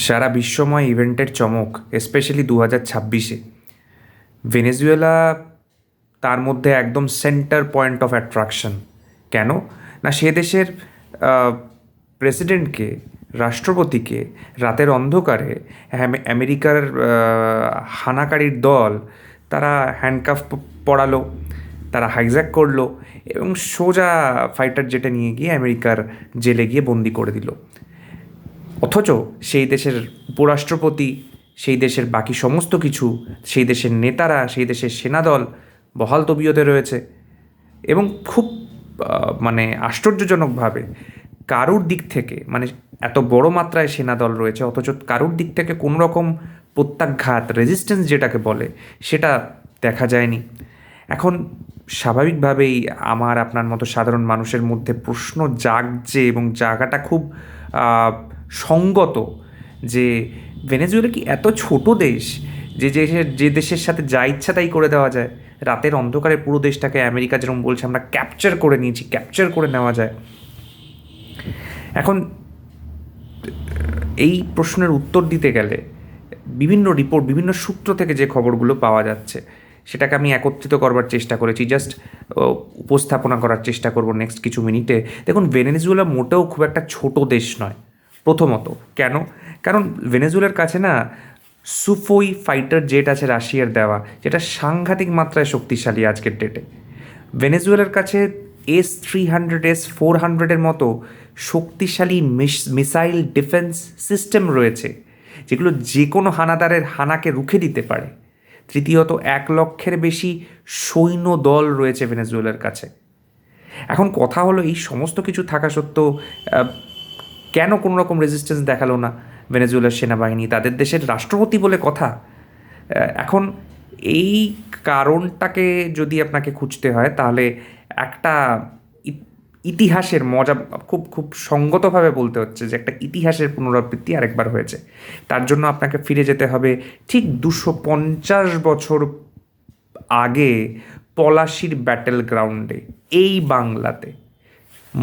সারা বিশ্বময় ইভেন্টের চমক, specially 2026-এ Venezuela তার মধ্যে একদম সেন্টার পয়েন্ট অফ অ্যাট্রাকশন। কেন? না, সে দেশের প্রেসিডেন্টকে, রাষ্ট্রপতিকে রাতের অন্ধকারে আমেরিকার হানাকারীর দল তারা হ্যান্ডকাফ পরালো, তারা হাইজ্যাক করলো এবং সোজা ফাইটার জেটে নিয়ে গিয়ে আমেরিকার জেলে গিয়ে বন্দি করে দিল। অথচ সেই দেশের উপরাষ্ট্রপতি, সেই দেশের বাকি সমস্ত কিছু, সেই দেশের নেতারা, সেই দেশের সেনাদল বহাল তবিয়তে রয়েছে এবং খুব মানে আশ্চর্যজনকভাবে কারুর দিক থেকে, মানে এত বড় মাত্রায় সেনাদল রয়েছে অথচ কারুর দিক থেকে কোনো রকম প্রত্যাঘাত, রেজিস্ট্যান্স যেটাকে বলে, সেটা দেখা যায়নি। এখন স্বাভাবিকভাবেই আমার আপনার মতো সাধারণ মানুষের মধ্যে প্রশ্ন জাগছে এবং জাগাটা খুব সঙ্গত যে ভেনেজুয়েলা কি এত ছোট দেশ যে দেশের সাথে যা ইচ্ছা তাই করে দেওয়া যায়? রাতের অন্ধকারে পুরো দেশটাকে আমেরিকা যেরকম বলছে আমরা ক্যাপচার করে নিয়েছি, ক্যাপচার করে নেওয়া যায়। এখন এই প্রশ্নের উত্তর দিতে গেলে বিভিন্ন রিপোর্ট, বিভিন্ন সূত্র থেকে যে খবরগুলো পাওয়া যাচ্ছে সেটাকে আমি একত্রিত করবার চেষ্টা করেছি, জাস্ট উপস্থাপনা করার চেষ্টা করব নেক্সট কিছু মিনিটে। দেখুন, ভেনেজুয়েলা মোটেও খুব একটা ছোট দেশ নয়। প্রথমত কেন? কারণ ভেনেজুয়েলার কাছে না সুফোই ফাইটার জেট আছে রাশিয়ার দেওয়া, যেটা সাংঘাতিক মাত্রায় শক্তিশালী আজকের ডেটে। ভেনেজুয়েলার কাছে S-300, S-400-এর মতো শক্তিশালী মিসাইল ডিফেন্স সিস্টেম রয়েছে যেগুলো যে কোনো হানাদারের হানাকে রুখে দিতে পারে। তৃতীয়ত 1 লক্ষের বেশি সৈন্য দল রয়েছে ভেনেজুয়েলার কাছে। এখন কথা হলো, এই সমস্ত কিছু থাকা সত্ত্বেও কেন কোনো রকম রেজিস্ট্যান্স দেখালো না ভেনেজুয়েলার সেনাবাহিনী? তাদের দেশের রাষ্ট্রপতি বলে কথা। এখন এই কারণটাকে যদি আপনাকে খুঁজতে হয় তাহলে একটা ইতিহাসের মজা, খুব খুব সঙ্গতভাবে বলতে হচ্ছে যে একটা ইতিহাসের পুনরাবৃত্তি আরেকবার হয়েছে। তার জন্য আপনাকে ফিরে যেতে হবে ঠিক 250 বছর আগে পলাশির ব্যাটেল গ্রাউন্ডে, এই বাংলাতে।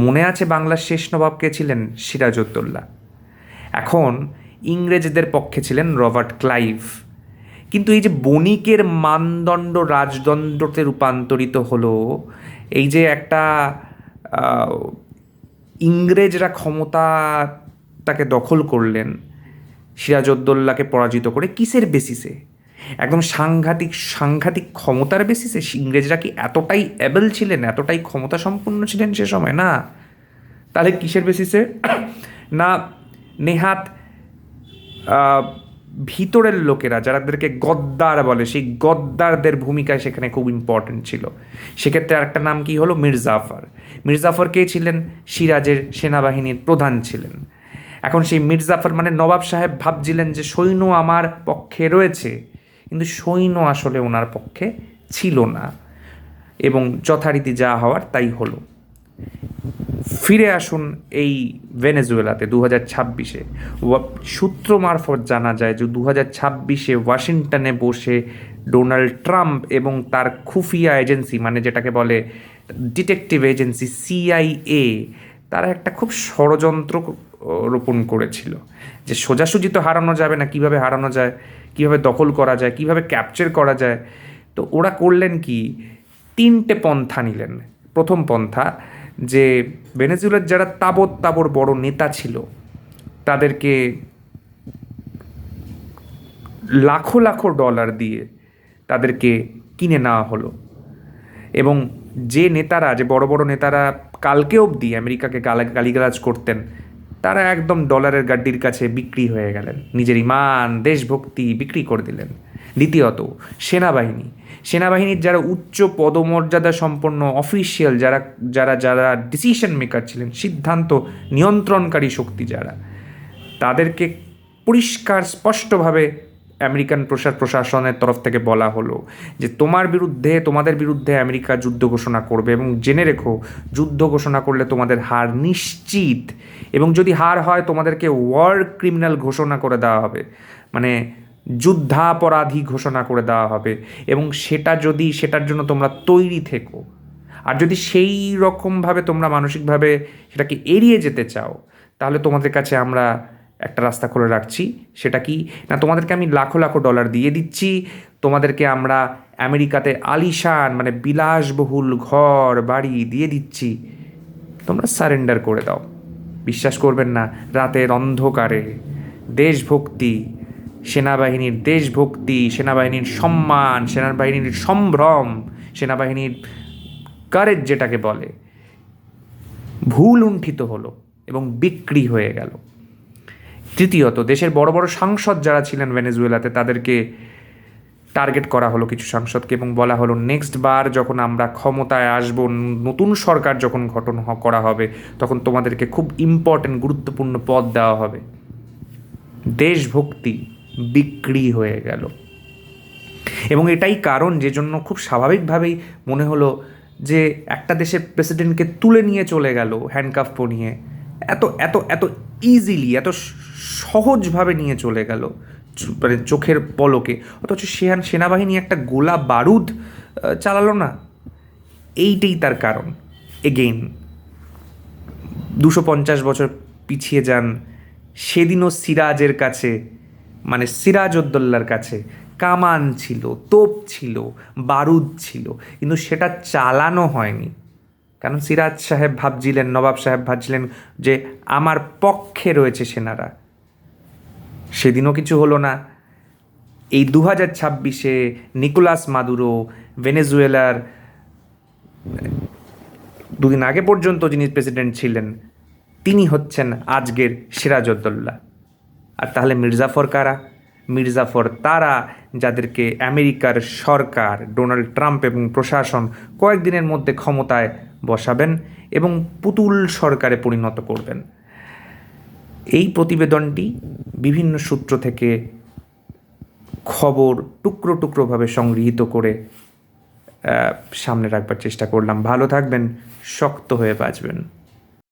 মনে আছে বাংলার শেষ নবাব কে ছিলেন? সিরাজউদ্দৌলা। এখন ইংরেজদের পক্ষে ছিলেন রবার্ট ক্লাইভ। কিন্তু এই যে বণিকের মানদণ্ড রাজদণ্ডতে রূপান্তরিত হলো, এই যে একটা ইংরেজরা ক্ষমতাটাকে দখল করলেন সিরাজউদ্দৌলাকে পরাজিত করে, কিসের বেসিসে? একদম সাংঘাতিক সাংঘাতিক ক্ষমতার বেসিসে। ইংরেজরা কি এতটাই অ্যাবেল ছিলেন, এতটাই ক্ষমতা সম্পন্ন ছিলেন সে সময়? না। তাহলে কিসের বেসিসে? না, নেহাত ভিতরের লোকেরা, যাদেরকে গদ্দার বলে, সেই গদ্দারদের ভূমিকায় সেখানে খুব ইম্পর্টেন্ট ছিল। সেক্ষেত্রে আরেকটা নাম কি হলো? মির্জাফর। মির্জাফর কে ছিলেন? সিরাজের সেনাবাহিনীর প্রধান ছিলেন। এখন সেই মির্জাফর মানে নবাব সাহেব ভাবছিলেন যে সৈন্য আমার পক্ষে রয়েছে, কিন্তু সৈন্য আসলে ওনার পক্ষে ছিল না এবং যথারীতি যা হওয়ার তাই হলো। ফিরে আসুন এই ভেনেজুয়েলাতে 2026-এ। সূত্র মারফত জানা যায় যে 2026-এ ওয়াশিংটনে বসে ডোনাল্ড ট্রাম্প এবং তার খুফিয়া এজেন্সি, মানে যেটাকে বলে ডিটেকটিভ এজেন্সি CIA, তারা একটা খুব ষড়যন্ত্র রোপণ করেছিল যে সোজাসুজি তো হারানো যাবে না, কিভাবে হারানো যায়, কিভাবে দখল করা যায়, কিভাবে ক্যাপচার করা যায়। তো ওরা করলেন কি, 3টে পন্থা নিলেন। প্রথম পন্থা, যে ভেনেজুয়েলার যারা তাবর বড় নেতা ছিল তাদেরকে লাখো লাখো ডলার দিয়ে তাদেরকে কিনে নেওয়া হলো এবং যে নেতারা, যে বড় বড় নেতারা কালকে অবধি আমেরিকাকে গালিগালাজ করতেন, তারা একদম ডলারের গাড্ডির কাছে বিক্রি হয়ে গেলেন, নিজের ইমান দেশভক্তি বিক্রি করে দিলেন। দ্বিতীয়ত, সেনাবাহিনীর যারা উচ্চ পদমর্যাদা সম্পন্ন অফিসিয়াল, যারা যারা যারা ডিসিশন মেকার ছিলেন, সিদ্ধান্ত নিয়ন্ত্রণকারী শক্তি যারা, তাদেরকে পরিষ্কার স্পষ্টভাবে আমেরিকান প্রশাসনের তরফ থেকে বলা হলো যে তোমাদের বিরুদ্ধে আমেরিকা যুদ্ধ ঘোষণা করবে এবং জেনে রেখো, যুদ্ধ ঘোষণা করলে তোমাদের হার নিশ্চিত এবং যদি হার হয় তোমাদেরকে ওয়ার ক্রিমিনাল ঘোষণা করে দেওয়া হবে, মানে যুদ্ধাপরাধী ঘোষণা করে দেওয়া হবে এবং সেটার জন্য তোমরা তৈরি থেকো। আর যদি সেই রকমভাবে তোমরা মানসিকভাবে সেটাকে এড়িয়ে যেতে চাও, তাহলে তোমাদের কাছে আমরা একটা রাস্তা খুলে রাখছি। সেটা কি না, তোমাদেরকে আমি লাখো লাখো ডলার দিয়ে দিচ্ছি, তোমাদেরকে আমরা আমেরিকাতে আলিশান মানে বিলাসবহুল ঘর বাড়ি দিয়ে দিচ্ছি, তোমরা সারেন্ডার করে দাও। বিশ্বাস করবেন না, রাতের অন্ধকারে দেশভক্তি, সেনাবাহিনীর দেশভক্তি, সেনাবাহিনীর সম্মান, সেনাবাহিনীর সম্ভ্রম, সেনাবাহিনীর কারেজ যেটাকে বলে, ভুল লুণ্ঠিত হলো এবং বিক্রি হয়ে গেল। তৃতীয়ত, দেশের বড় বড় সাংসদ যারা ছিলেন ভেনেজুয়েলাতে তাদেরকে টার্গেট করা হলো, কিছু সাংসদকে, এবং বলা হলো নেক্সট বার যখন আমরা ক্ষমতায় আসব, নতুন সরকার যখন গঠন করা হবে, তখন তোমাদেরকে খুব ইম্পর্টেন্ট গুরুত্বপূর্ণ পদ দেওয়া হবে। দেশভক্তি বিক্রি হয়ে গেল। এবং এটাই কারণ যে জন্য খুব স্বাভাবিকভাবেই মনে হলো যে একটা দেশের প্রেসিডেন্টকে তুলে নিয়ে চলে গেল হ্যান্ডকাফ পরিয়ে, এত এত এত ইজিলি, এত সহজভাবে নিয়ে চলে গেল মানে চোখের পলকে, অথচ সেনাবাহিনী একটা গোলা বারুদ চালালো না। এইটাই তার কারণ। এগেইন 250 বছর পিছিয়ে যান, সেদিনও সিরাজের কাছে মানে সিরাজউদ্দৌলার কাছে কামান ছিল, তোপ ছিল, বারুদ ছিল, কিন্তু সেটা চালানো হয়নি। কারণ সিরাজ সাহেব ভাবছিলেন, নবাব সাহেব ভাবছিলেন যে আমার পক্ষে রয়েছে সেনারা। সেদিনও কিছু হলো না। এই 2026-এ নিকোলাস মাদুরো, ভেনেজুয়েলার দুদিন আগে পর্যন্ত যিনি প্রেসিডেন্ট ছিলেন, তিনি হচ্ছেন আজকের সিরাজউদ্দৌলা। আর তাহলে মির্জাফর কারা? মির্জাফর তারা যাদেরকে আমেরিকার সরকার, ডোনাল্ড ট্রাম্প এবং প্রশাসন কয়েকদিনের মধ্যে ক্ষমতায় বসাবেন এবং পুতুল সরকারে পরিণত করবেন। এই প্রতিবেদনটি বিভিন্ন সূত্র থেকে খবর টুকরো টুকরোভাবে সংগৃহীত করে সামনে রাখবার চেষ্টা করলাম। ভালো থাকবেন, শক্ত হয়ে বাঁচবেন।